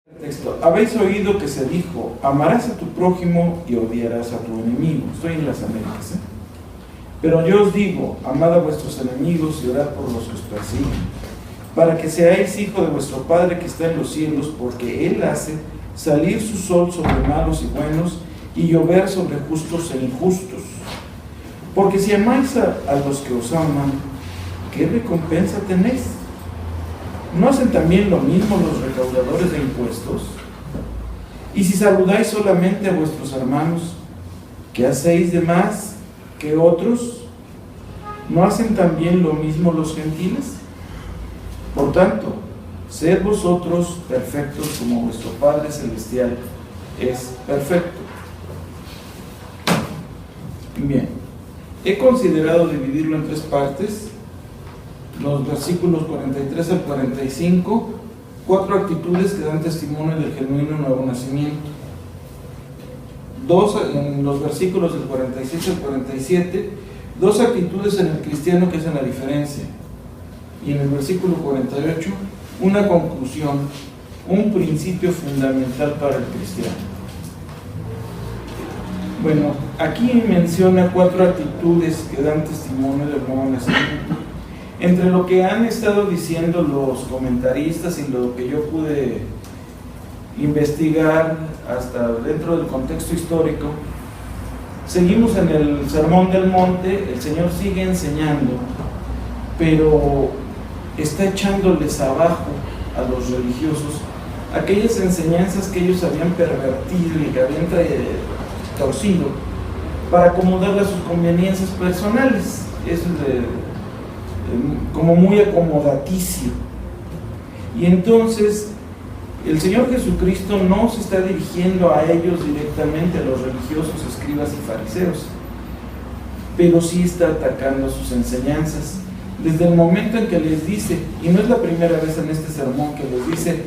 Texto. Habéis oído que se dijo: amarás a tu prójimo y odiarás a tu enemigo. Estoy en las Américas, ¿eh? Pero yo os digo: amad a vuestros enemigos y orad por los que os persiguen, para que seáis hijo de vuestro Padre que está en los cielos, porque Él hace salir su sol sobre malos y buenos, y llover sobre justos e injustos. Porque si amáis a los que os aman, ¿qué recompensa tenéis? ¿No hacen también lo mismo los recaudadores de impuestos? Y si saludáis solamente a vuestros hermanos, ¿qué hacéis de más que otros? ¿No hacen también lo mismo los gentiles? Por tanto, sed vosotros perfectos como vuestro Padre Celestial es perfecto. Bien, he considerado dividirlo en tres partes. Los versículos 43 al 45, 4 actitudes que dan testimonio del genuino nuevo nacimiento. En los versículos del 46 al 47, 2 actitudes en el cristiano que hacen la diferencia. Y en el versículo 48, una conclusión, un principio fundamental para el cristiano. Bueno, aquí menciona 4 actitudes que dan testimonio del nuevo nacimiento. Entre lo que han estado diciendo los comentaristas y lo que yo pude investigar hasta dentro del contexto histórico, seguimos en el Sermón del Monte. El Señor sigue enseñando, pero está echándoles abajo a los religiosos aquellas enseñanzas que ellos habían pervertido y que habían torcido para acomodarle a sus conveniencias personales. Eso es como muy acomodaticio. Y entonces el Señor Jesucristo no se está dirigiendo a ellos directamente, a los religiosos, escribas y fariseos, pero sí está atacando sus enseñanzas desde el momento en que les dice, y no es la primera vez en este sermón que les dice: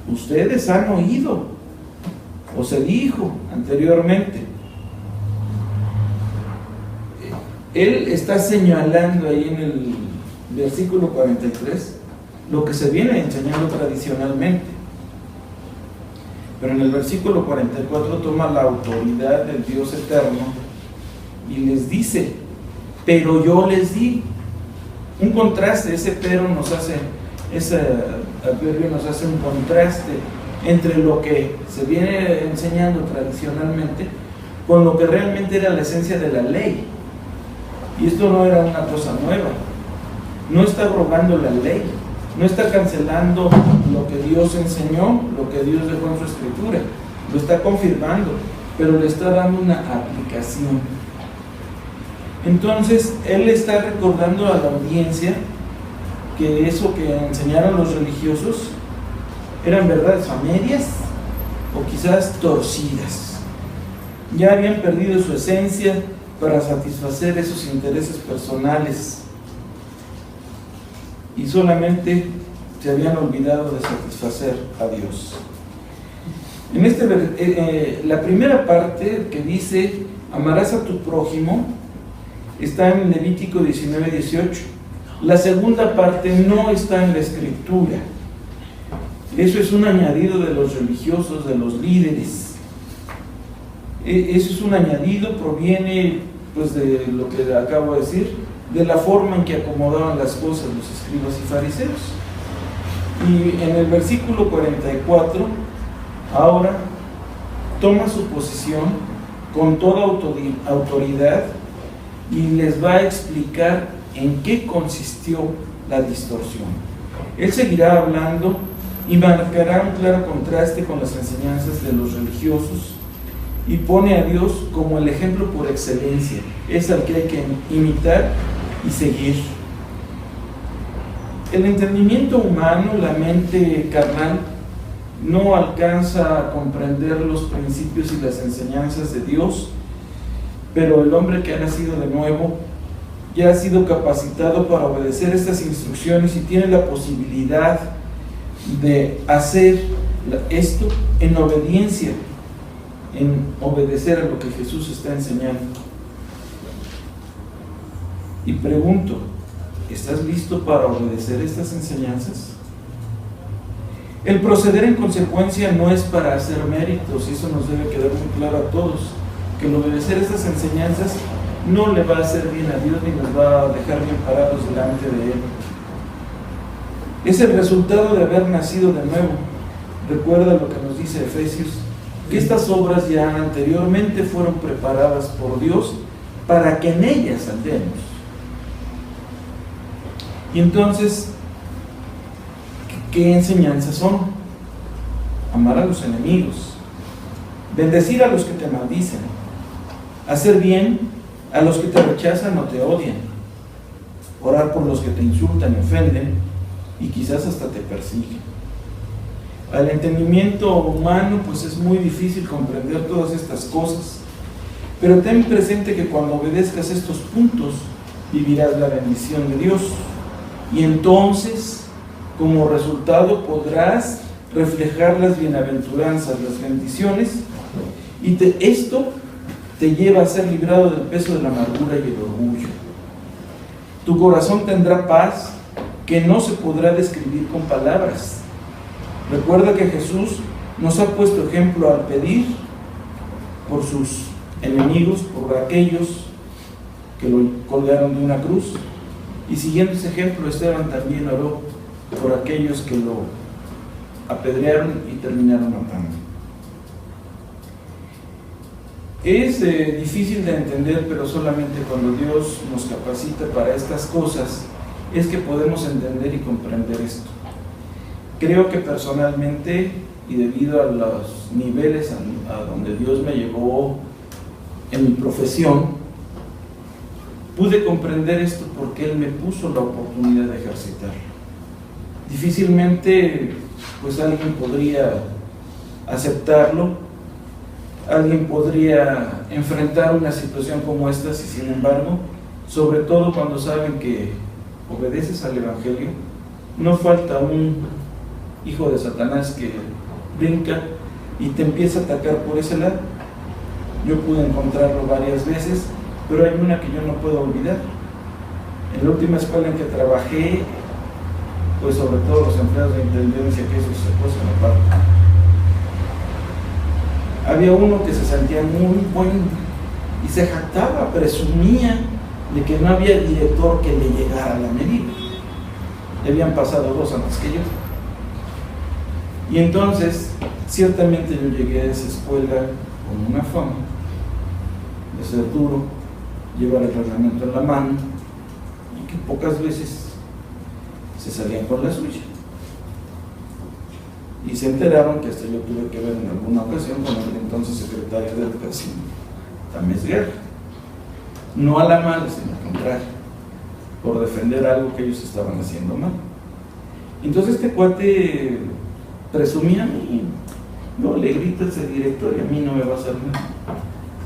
ustedes han oído, o se dijo anteriormente. Él está señalando ahí en el versículo 43 lo que se viene enseñando tradicionalmente. Pero en el versículo 44 toma la autoridad del Dios eterno y les dice: pero yo les di. Un contraste, ese pero nos hace, ese adverbio nos hace un contraste entre lo que se viene enseñando tradicionalmente con lo que realmente era la esencia de la ley. Y esto no era una cosa nueva. No está abrogando la ley, no está cancelando lo que Dios enseñó, lo que Dios dejó en su escritura. Lo está confirmando, pero le está dando una aplicación. Entonces, Él está recordando a la audiencia que eso que enseñaron los religiosos eran verdades a medias o quizás torcidas. Ya habían perdido su esencia para satisfacer esos intereses personales y solamente se habían olvidado de satisfacer a Dios. En la primera parte que dice amarás a tu prójimo está en Levítico 19:18. La segunda parte no está en la escritura. Eso es un añadido de los religiosos, de los líderes. Eso es un añadido, proviene pues de lo que acabo de decir, de la forma en que acomodaban las cosas los escribas y fariseos. Y en el versículo 44 ahora toma su posición con toda autoridad y les va a explicar en qué consistió la distorsión. Él seguirá hablando y marcará un claro contraste con las enseñanzas de los religiosos y pone a Dios como el ejemplo por excelencia. Es al que hay que imitar y seguir. El entendimiento humano, la mente carnal, no alcanza a comprender los principios y las enseñanzas de Dios, pero el hombre que ha nacido de nuevo ya ha sido capacitado para obedecer estas instrucciones y tiene la posibilidad de hacer esto en obediencia, en obedecer a lo que Jesús está enseñando. Y pregunto, ¿estás listo para obedecer estas enseñanzas? El proceder en consecuencia no es para hacer méritos, y eso nos debe quedar muy claro a todos, que el obedecer estas enseñanzas no le va a hacer bien a Dios ni nos va a dejar bien parados delante de Él. Es el resultado de haber nacido de nuevo. Recuerda lo que nos dice Efesios, que estas obras ya anteriormente fueron preparadas por Dios para que en ellas andemos. Y entonces, ¿qué enseñanzas son? Amar a los enemigos, bendecir a los que te maldicen, hacer bien a los que te rechazan o te odian, orar por los que te insultan y ofenden y quizás hasta te persiguen. Al entendimiento humano pues es muy difícil comprender todas estas cosas, pero ten presente que cuando obedezcas estos puntos vivirás la bendición de Dios y entonces como resultado podrás reflejar las bienaventuranzas, las bendiciones, y esto te lleva a ser librado del peso de la amargura y el orgullo. Tu corazón tendrá paz que no se podrá describir con palabras. Recuerda que Jesús nos ha puesto ejemplo al pedir por sus enemigos, por aquellos que lo colgaron de una cruz, y siguiendo ese ejemplo, Esteban también oró por aquellos que lo apedrearon y terminaron matando. Es difícil de entender, pero solamente cuando Dios nos capacita para estas cosas es que podemos entender y comprender esto. Creo que personalmente, y debido a los niveles a donde Dios me llevó en mi profesión, pude comprender esto porque Él me puso la oportunidad de ejercitarlo. Difícilmente pues alguien podría aceptarlo, alguien podría enfrentar una situación como esta, y sin embargo, sobre todo cuando saben que obedeces al Evangelio, no falta un hijo de Satanás que brinca y te empieza a atacar por ese lado. Yo pude encontrarlo varias veces, pero hay una que yo no puedo olvidar. En la última escuela en que trabajé, pues sobre todo los empleados de intendencia, que eso se puso en la parte. Había uno que se sentía muy bueno y se jactaba, presumía de que no había director que le llegara a la medida. Le habían pasado 2 antes que yo. Y entonces, ciertamente yo llegué a esa escuela con una fama de ser duro, llevar el reglamento en la mano, y que pocas veces se salían con la suya. Y se enteraron que hasta yo tuve que ver en alguna ocasión con el entonces secretario de Educación, Tamés Guerra. No a la mala, sino al contrario, por defender algo que ellos estaban haciendo mal. Entonces este cuate presumía a mí, no le grita a ese director y a mí no me va a hacer nada.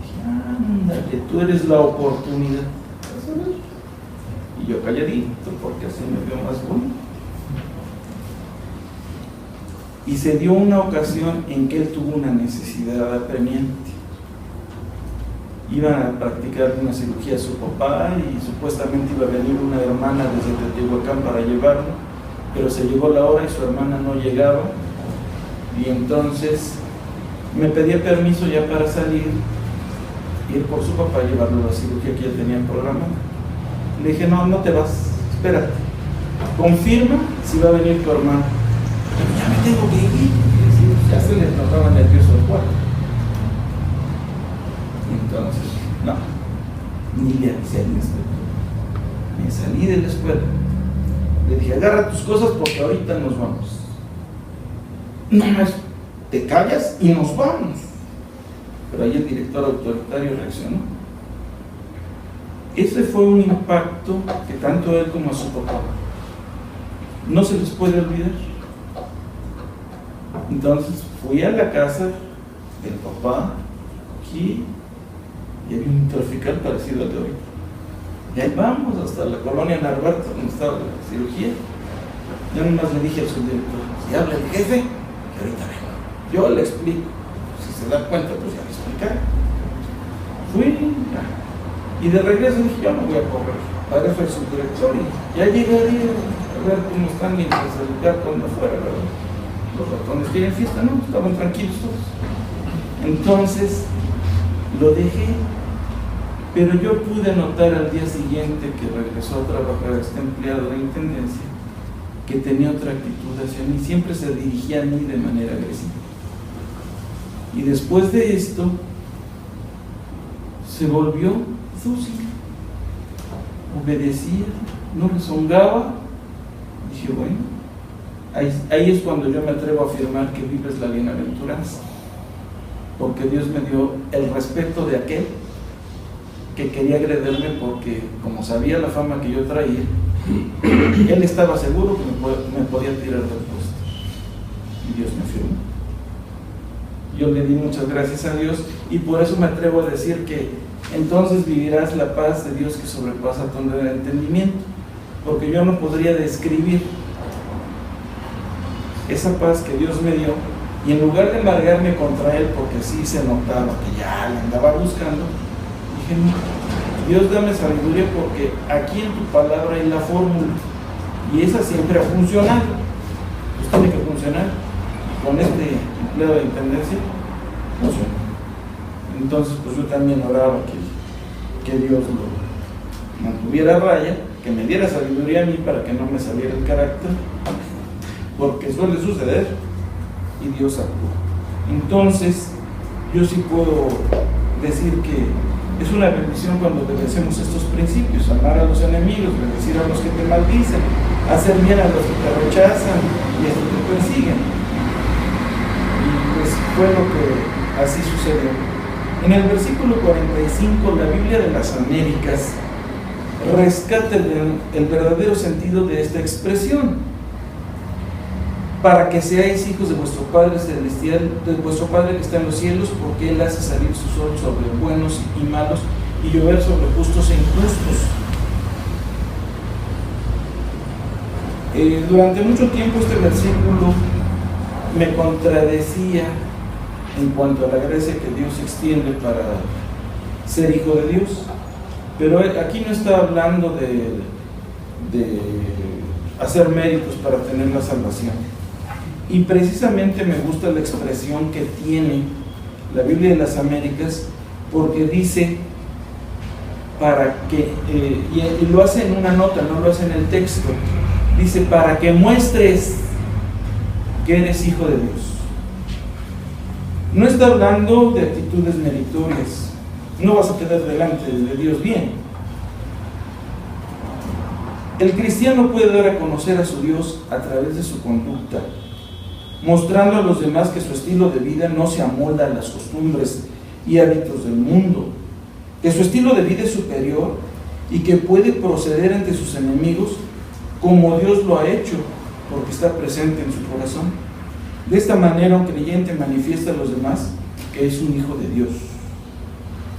Dije, ándale, tú eres la oportunidad. Y yo calladito, porque así me veo más bonito. Y se dio una ocasión en que él tuvo una necesidad apremiante. Iban a practicar una cirugía a su papá y supuestamente iba a venir una hermana desde Teotihuacán para llevarlo, pero se llegó la hora y su hermana no llegaba, y entonces me pedía permiso ya para salir, ir por su papá y llevarlo a la cirugía que ya tenían programada. Le dije, no te vas, espérate, confirma si va a venir tu hermano. Ya me tengo que ir, ya se le notaba nervioso el cuarto. Entonces, no, ni le avisé al inspector. Me salí de la escuela. Le dije, agarra tus cosas porque ahorita nos vamos. No más, te callas y nos vamos. Pero ahí el director autoritario reaccionó. Ese fue un impacto que tanto él como a su papá no se les puede olvidar. Entonces fui a la casa del papá aquí, y había un trafical parecido al de hoy. Y ahí vamos hasta la colonia Narvarte, donde estaba la cirugía. Yo nomás le dije al subdirector, si habla el jefe, que ahorita vengo. Yo le explico. Si se da cuenta, pues ya le explicaré. Fui, y de regreso dije, yo no voy a correr. Para eso el subdirector, y ya llegaría a ver cómo están mientras el gato anda afuera, ¿verdad? los ratones tienen fiesta, no, estaban tranquilos todos. Entonces lo dejé, pero yo pude notar al día siguiente que regresó a trabajar este empleado de intendencia que tenía otra actitud hacia mí, siempre se dirigía a mí de manera agresiva. Y después de esto se volvió dócil, obedecía, no rezongaba. Dije, bueno, ahí es cuando yo me atrevo a afirmar que vives la bienaventuranza, porque Dios me dio el respeto de aquel que quería agredirme, porque como sabía la fama que yo traía, él estaba seguro que me podía tirar del puesto, y Dios me afirmó. Yo le di muchas gracias a Dios, y por eso me atrevo a decir que entonces vivirás la paz de Dios que sobrepasa todo el entendimiento, porque yo no podría describir esa paz que Dios me dio, y en lugar de amargarme contra Él, porque sí se notaba que ya la andaba buscando, dije, no, Dios dame sabiduría, porque aquí en tu palabra hay la fórmula, y esa siempre ha funcionado, pues tiene que funcionar. Con este empleo de intendencia funcionó. Entonces pues yo también oraba que Dios lo mantuviera a raya, que me diera sabiduría a mí para que no me saliera el carácter, porque suele suceder, y Dios actuó. Entonces yo sí puedo decir que es una bendición cuando obedecemos estos principios: amar a los enemigos, bendecir a los que te maldicen, hacer bien a los que te rechazan y a los que te persiguen. Y pues fue lo que así sucedió. En el versículo 45, la Biblia de las Américas rescata el verdadero sentido de esta expresión: para que seáis hijos de vuestro Padre celestial, de vuestro Padre que está en los cielos, porque Él hace salir su sol sobre buenos y malos, y llover sobre justos e injustos. Durante mucho tiempo este versículo me contradecía en cuanto a la gracia que Dios extiende para ser hijo de Dios, pero aquí no está hablando de hacer méritos para tener la salvación. Y precisamente me gusta la expresión que tiene la Biblia de las Américas, porque dice para que, y lo hace en una nota, no lo hace en el texto, dice para que muestres que eres hijo de Dios. No está hablando de actitudes meritorias, no vas a quedar delante de Dios bien. El cristiano puede dar a conocer a su Dios a través de su conducta, mostrando a los demás que su estilo de vida no se amolda a las costumbres y hábitos del mundo, que su estilo de vida es superior y que puede proceder ante sus enemigos como Dios lo ha hecho, porque está presente en su corazón. De esta manera un creyente manifiesta a los demás que es un hijo de Dios.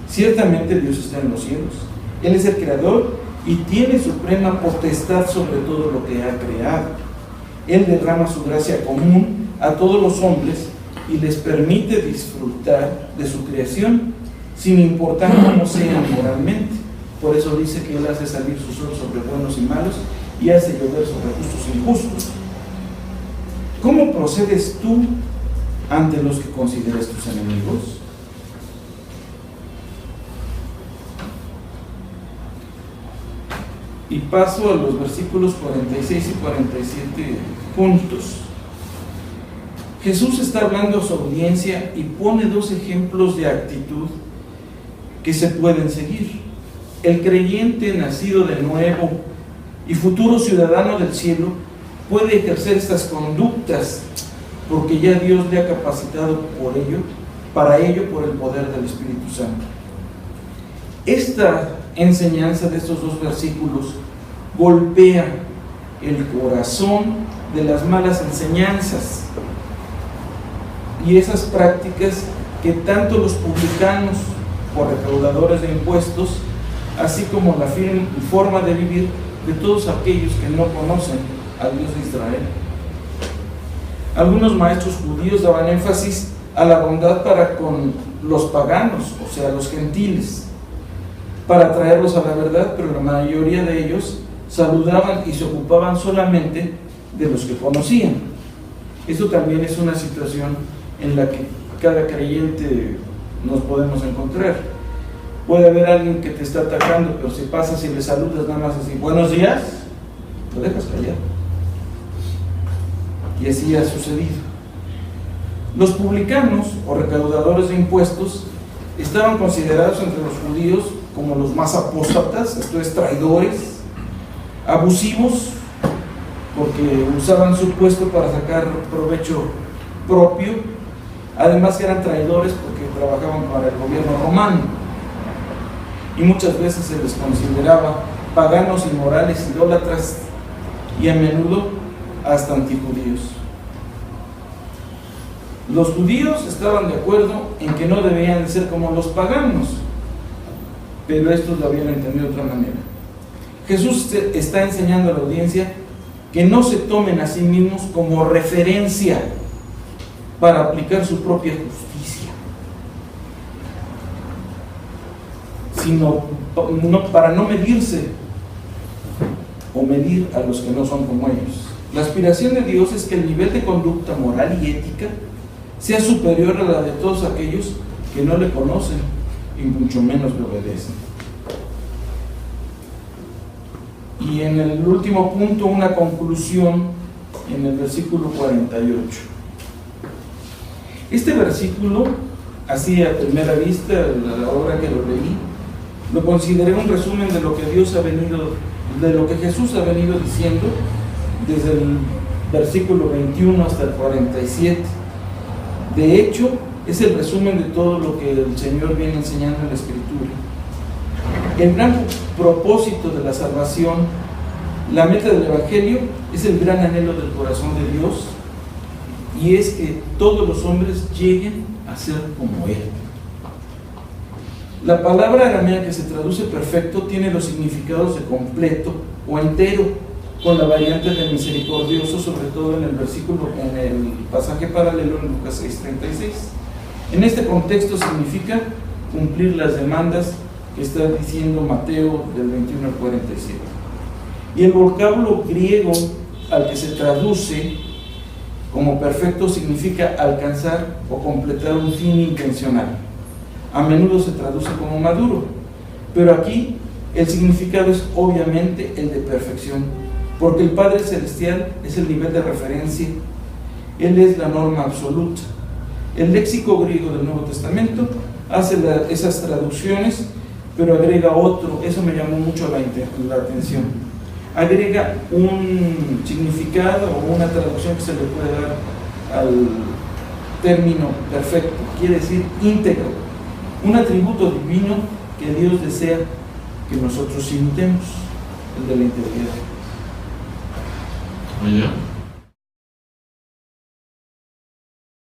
Ciertamente Dios está en los cielos, Él es el creador y tiene suprema potestad sobre todo lo que ha creado. Él derrama su gracia común a todos los hombres y les permite disfrutar de su creación sin importar cómo sean moralmente. Por eso dice que Él hace salir su sol sobre buenos y malos y hace llover sobre justos e injustos. ¿Cómo procedes tú ante los que consideres tus enemigos? Y paso a los versículos 46 y 47 juntos. Jesús está hablando a su audiencia y pone dos ejemplos de actitud que se pueden seguir. El creyente nacido de nuevo y futuro ciudadano del cielo puede ejercer estas conductas porque ya Dios le ha capacitado para ello por el poder del Espíritu Santo. Esta enseñanza de estos dos versículos golpea el corazón de las malas enseñanzas y esas prácticas que tanto los publicanos o recaudadores de impuestos, así como la forma de vivir de todos aquellos que no conocen al Dios de Israel. Algunos maestros judíos daban énfasis a la bondad para con los paganos, o sea, los gentiles, para traerlos a la verdad, pero la mayoría de ellos saludaban y se ocupaban solamente de los que conocían. Esto también es una situación en la que cada creyente nos podemos encontrar. Puede haber alguien que te está atacando, pero si pasas y le saludas nada más así, buenos días, lo dejas callar. Y así ha sucedido. Los publicanos o recaudadores de impuestos estaban considerados entre los judíos como los más apóstatas, esto es, traidores, abusivos, porque usaban su puesto para sacar provecho propio. Además eran traidores porque trabajaban para el gobierno romano y muchas veces se les consideraba paganos, inmorales, idólatras y a menudo hasta antijudíos. Los judíos estaban de acuerdo en que no debían de ser como los paganos, pero estos lo habían entendido de otra manera. Jesús está enseñando a la audiencia que no se tomen a sí mismos como referencia para aplicar su propia justicia, sino para no medirse o medir a los que no son como ellos. La aspiración de Dios es que el nivel de conducta moral y ética sea superior a la de todos aquellos que no le conocen y mucho menos le obedecen. Y en el último punto, una conclusión en el versículo 48. Este versículo, así a primera vista, a la hora que lo leí, lo consideré un resumen de lo que de lo que Jesús ha venido diciendo desde el versículo 21 hasta el 47. De hecho, es el resumen de todo lo que el Señor viene enseñando en la Escritura. El gran propósito de la salvación, la meta del Evangelio, es el gran anhelo del corazón de Dios, y es que todos los hombres lleguen a ser como Él. La palabra aramea que se traduce perfecto tiene los significados de completo o entero, con la variante de misericordioso, sobre todo en el pasaje paralelo en Lucas 6:36. En este contexto significa cumplir las demandas que está diciendo Mateo del 21 al 47. Y el vocablo griego al que se traduce como perfecto significa alcanzar o completar un fin intencional. A menudo se traduce como maduro, pero aquí el significado es obviamente el de perfección, porque el Padre Celestial es el nivel de referencia, Él es la norma absoluta. El léxico griego del Nuevo Testamento hace esas traducciones, pero agrega otro, eso me llamó mucho la atención. Agrega un significado o una traducción que se le puede dar al término perfecto, quiere decir íntegro, un atributo divino que Dios desea que nosotros imitemos, el de la integridad. Oye.